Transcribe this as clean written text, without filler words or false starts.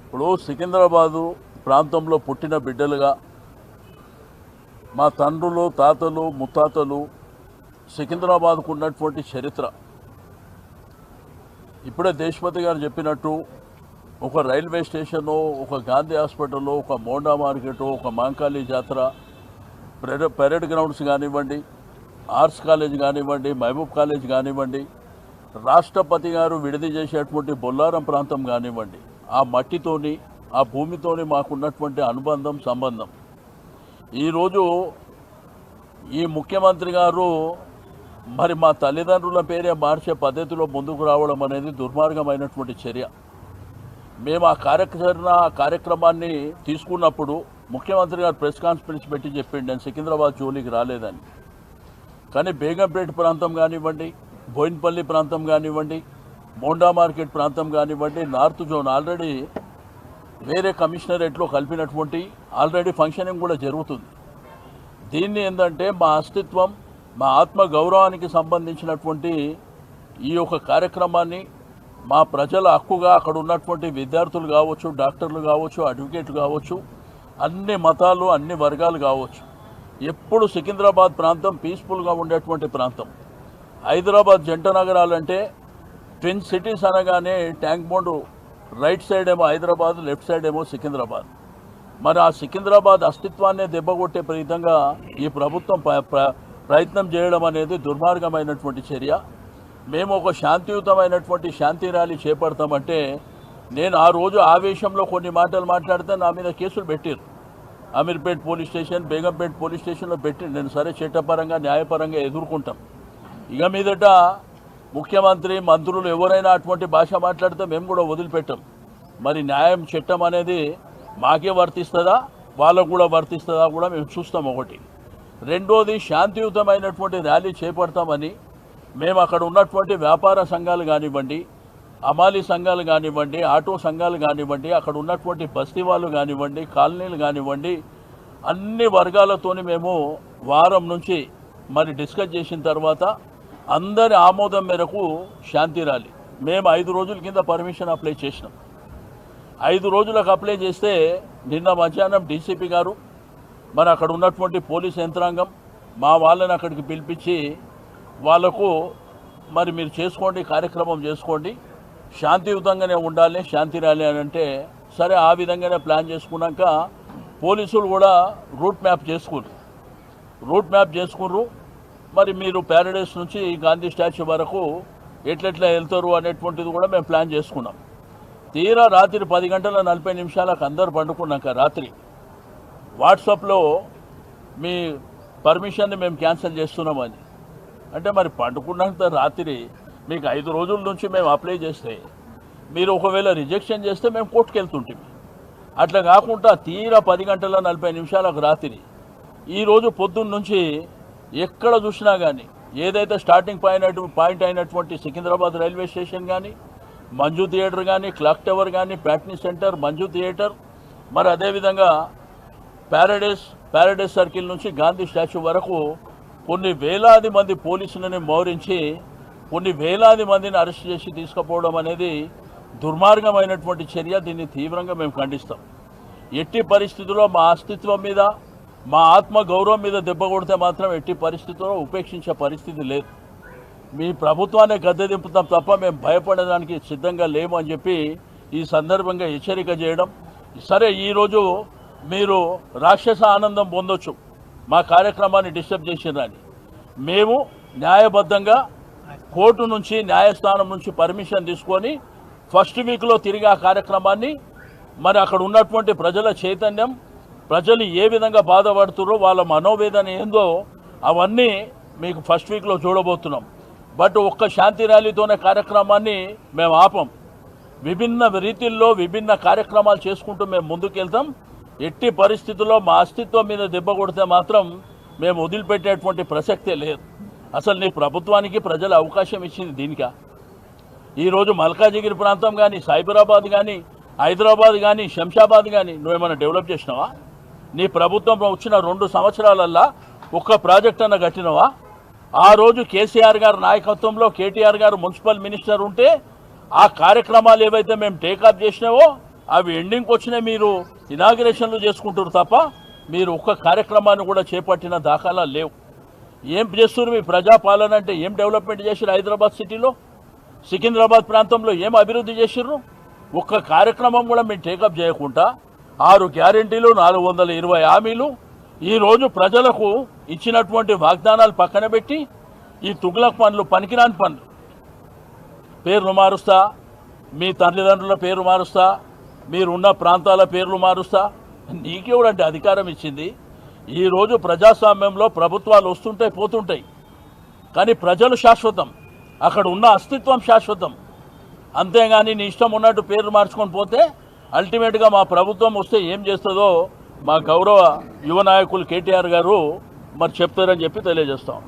ఇప్పుడు సికింద్రాబాదు ప్రాంతంలో పుట్టిన బిడ్డలుగా మా తండ్రులు తాతలు ముత్తాతలు సికింద్రాబాద్కు ఉన్నటువంటి చరిత్ర ఇప్పుడే దేశపతి గారు చెప్పినట్టు ఒక రైల్వే స్టేషను, ఒక గాంధీ హాస్పిటల్, ఒక మోండా మార్కెట్, ఒక మాంకాళి జాతర, పెరేడ్ గ్రౌండ్స్ కానివ్వండి, ఆర్ట్స్ కాలేజ్ కానివ్వండి, మహబూబ్ కాలేజ్ కానివ్వండి, రాష్ట్రపతి గారు విడిది చేసేటువంటి బొల్లారం ప్రాంతం కానివ్వండి, ఆ మట్టితోని ఆ భూమితోని మాకున్నటువంటి అనుబంధం సంబంధం ఈరోజు ఈ ముఖ్యమంత్రి గారు మరి మా తల్లిదండ్రుల పేరే మార్చే పద్ధతిలో ముందుకు రావడం అనేది దుర్మార్గమైనటువంటి చర్య. మేము ఆ కార్యక్రమాన్ని తీసుకున్నప్పుడు ముఖ్యమంత్రి గారు ప్రెస్ కాన్ఫరెన్స్ పెట్టి చెప్పిండు నేను సికింద్రాబాద్ జోలికి రాలేదని. కానీ బేగంపేట ప్రాంతం కానివ్వండి, బోయిన్పల్లి ప్రాంతం కానివ్వండి, మోండా మార్కెట్ ప్రాంతం కానివ్వండి, నార్త్ జోన్ ఆల్రెడీ వేరే కమిషనరేట్లో కలిపినటువంటి ఆల్రెడీ ఫంక్షనింగ్ కూడా జరుగుతుంది. దీన్ని ఏంటంటే మా అస్తిత్వం, మా ఆత్మ గౌరవానికి సంబంధించినటువంటి ఈ యొక్క కార్యక్రమాన్ని మా ప్రజల హక్కుగా అక్కడ ఉన్నటువంటి విద్యార్థులు కావచ్చు, డాక్టర్లు కావచ్చు, అడ్వకేట్లు కావచ్చు, అన్ని మతాలు అన్ని వర్గాలు కావచ్చు, ఎప్పుడు సికింద్రాబాద్ ప్రాంతం పీస్ఫుల్గా ఉండేటువంటి ప్రాంతం. హైదరాబాద్ జంట నగరాలంటే ట్విన్ సిటీస్ అనగానే ట్యాంక్ బండ్ రైట్ సైడ్ ఏమో హైదరాబాద్, లెఫ్ట్ సైడ్ ఏమో సికింద్రాబాద్. మరి ఆ సికింద్రాబాద్ అస్తిత్వాన్నే దెబ్బకొట్టే విధంగా ఈ ప్రభుత్వం ప్రయత్నం చేయడం అనేది దుర్మార్గమైనటువంటి చర్య. మేము ఒక శాంతియుతమైనటువంటి శాంతి ర్యాలీ చేపడతామంటే నేను ఆ రోజు ఆవేశంలో కొన్ని మాటలు మాట్లాడితే నా మీద కేసులు పెట్టారు. Ameerpet police station, Begumpet police స్టేషన్లో పెట్టి నేను సరే చట్టపరంగా న్యాయపరంగా ఎదుర్కొంటాం. ఇక మీదట ముఖ్యమంత్రి మంత్రులు ఎవరైనా అటువంటి భాష మాట్లాడితే మేము కూడా వదిలిపెట్టాం. మరి న్యాయం చట్టం అనేది మాకే వర్తిస్తుందా వాళ్ళకు కూడా వర్తిస్తుందా కూడా మేము చూస్తాం. ఒకటి. రెండోది, శాంతియుతమైనటువంటి ర్యాలీ చేపడతామని మేము అక్కడ ఉన్నటువంటి వ్యాపార సంఘాలు కానివ్వండి, అమాలీ సంఘాలు కానివ్వండి, ఆటో సంఘాలు కానివ్వండి, అక్కడ ఉన్నటువంటి బస్తీ వాళ్ళు కానివ్వండి, కాలనీలు కానివ్వండి, అన్ని వర్గాలతోని మేము వారం నుంచి మరి డిస్కస్ చేసిన తర్వాత అందరి ఆమోదం మేరకు శాంతి ర్యాలీ మేము 5 రోజుల కింద పర్మిషన్ అప్లై చేసినాం. 5 రోజులకు అప్లై చేస్తే నిన్న మధ్యాహ్నం డీసీపీ గారు మరి అక్కడ ఉన్నటువంటి పోలీస్ యంత్రాంగం మా వాళ్ళని అక్కడికి పిలిపించి వాళ్ళకు మరి మీరు చేసుకోండి, కార్యక్రమం చేసుకోండి, శాంతియుతంగానే ఉండాలి శాంతి ర్యాలీ అని అంటే సరే ఆ విధంగానే ప్లాన్ చేసుకున్నాక పోలీసులు కూడా రూట్ మ్యాప్ చేసుకున్నారు. మరి మీరు ప్యారడైస్ నుంచి గాంధీ స్టాచ్యూ వరకు ఎట్లెట్లా వెళ్తారు అనేటువంటిది కూడా మేము ప్లాన్ చేసుకున్నాం. తీరా రాత్రి 10:40 అందరు పండుకున్నాక రాత్రి వాట్సాప్లో మీ పర్మిషన్ని మేము క్యాన్సిల్ చేస్తున్నామని అంటే మరి పండుకున్నంత రాత్రి మీకు 5 రోజుల నుంచి మేము అప్లై చేస్తే మీరు ఒకవేళ రిజెక్షన్ చేస్తే మేము కోర్టుకు వెళ్తుంటాం. అట్లా కాకుండా తీరా 10:40 రాత్రి ఈరోజు పొద్దున్న నుంచి ఎక్కడ చూసినా కానీ ఏదైతే స్టార్టింగ్ పాయింట్ అయినటువంటి సికింద్రాబాద్ రైల్వే స్టేషన్ కానీ, మంజు థియేటర్ కానీ, క్లాక్ టవర్ కానీ, ప్యాట్నీ సెంటర్, మంజు థియేటర్, మరి అదేవిధంగా ప్యారడైస్ సర్కిల్ నుంచి గాంధీ స్టాచ్యూ వరకు కొన్ని వేలాది మంది పోలీసులని మోహరించి కొన్ని వేలాది మందిని అరెస్ట్ చేసి తీసుకుపోవడం అనేది దుర్మార్గమైనటువంటి చర్య. దీన్ని తీవ్రంగా మేము ఖండిస్తాం. ఎట్టి పరిస్థితుల్లో మా అస్తిత్వం మీద, మా ఆత్మ గౌరవం మీద దెబ్బ కొడితే మాత్రం ఎట్టి పరిస్థితుల్లో ఉపేక్షించే పరిస్థితి లేదు. మీ ప్రభుత్వాన్ని గద్దె దింపుతాం తప్ప మేము భయపడడానికి సిద్ధంగా లేము అని చెప్పి ఈ సందర్భంగా హెచ్చరిక చేయడం. సరే, ఈరోజు మీరు రాక్షస ఆనందం పొందొచ్చు మా కార్యక్రమాన్ని డిస్టర్బ్ చేసినని. మేము న్యాయబద్ధంగా కోర్టు నుంచి, న్యాయస్థానం నుంచి పర్మిషన్ తీసుకొని ఫస్ట్ వీక్లో తిరిగి ఆ కార్యక్రమాన్ని మరి అక్కడ ఉన్నటువంటి ప్రజల చైతన్యం, ప్రజలు ఏ విధంగా బాధపడుతున్నారో, వాళ్ళ మనోవేదన ఏందో అవన్నీ మీకు ఫస్ట్ వీక్లో చూడబోతున్నాం. బట్ ఒక్క శాంతి ర్యాలీతోనే కార్యక్రమాన్ని మేము ఆపం. విభిన్న రీతిల్లో విభిన్న కార్యక్రమాలు చేసుకుంటూ మేము ముందుకెళ్తాం. ఎట్టి పరిస్థితుల్లో మా అస్తిత్వం మీద దెబ్బ కొడితే మాత్రం మేము వదిలిపెట్టేటువంటి ప్రసక్తే లేదు. అసలు నీ ప్రభుత్వానికి ప్రజలు అవకాశం ఇచ్చింది దీనికా? ఈరోజు మల్కాజిగిరి ప్రాంతం కానీ, సైబరాబాద్ కానీ, హైదరాబాద్ కానీ, శంషాబాద్ కానీ నువ్వేమైనా డెవలప్ చేసినావా? నీ ప్రభుత్వం వచ్చిన 2 సంవత్సరాలల్లా ఒక్క ప్రాజెక్ట్ అన్న కట్టినవా? ఆ రోజు కేసీఆర్ గారి నాయకత్వంలో కేటీఆర్ గారు మున్సిపల్ మినిస్టర్ ఉంటే ఆ కార్యక్రమాలు ఏవైతే మేము టేకప్ చేసినావో అవి ఎండింగ్కి వచ్చినా మీరు ఇనాగ్రేషన్లు చేసుకుంటారు తప్ప మీరు ఒక్క కార్యక్రమాన్ని కూడా చేపట్టిన దాఖలాలు లేవు. ఏం చేస్తున్నారు మీ ప్రజాపాలన అంటే? ఏం డెవలప్మెంట్ చేశారు హైదరాబాద్ సిటీలో, సికింద్రాబాద్ ప్రాంతంలో ఏం అభివృద్ధి చేసిర్రు? ఒక్క కార్యక్రమం కూడా మీరు టేకప్ చేయకుండా 6 గ్యారెంటీలు 420 హామీలు ఈరోజు ప్రజలకు ఇచ్చినటువంటి వాగ్దానాలు పక్కన పెట్టి ఈ తుగ్లక్ పనులు, పనికిరాని పనులు, పేర్లు మారుస్తా, మీ తల్లిదండ్రుల పేరు మారుస్తా, మీరున్న ప్రాంతాల పేర్లు మారుస్తా. నీకెవడంటే అధికారం ఇచ్చింది? ఈరోజు ప్రజాస్వామ్యంలో ప్రభుత్వాలు వస్తుంటాయి పోతుంటాయి, కానీ ప్రజలు శాశ్వతం, అక్కడ ఉన్న అస్తిత్వం శాశ్వతం. అంతేగాని నీ ఇష్టం ఉన్నట్టు పేర్లు మార్చుకొని పోతే అల్టిమేట్గా మా ప్రభుత్వం వస్తే ఏం చేస్తుందో మా గౌరవ యువ నాయకులు కేటీఆర్ గారు మరి చెప్తారని చెప్పి తెలియజేస్తాం.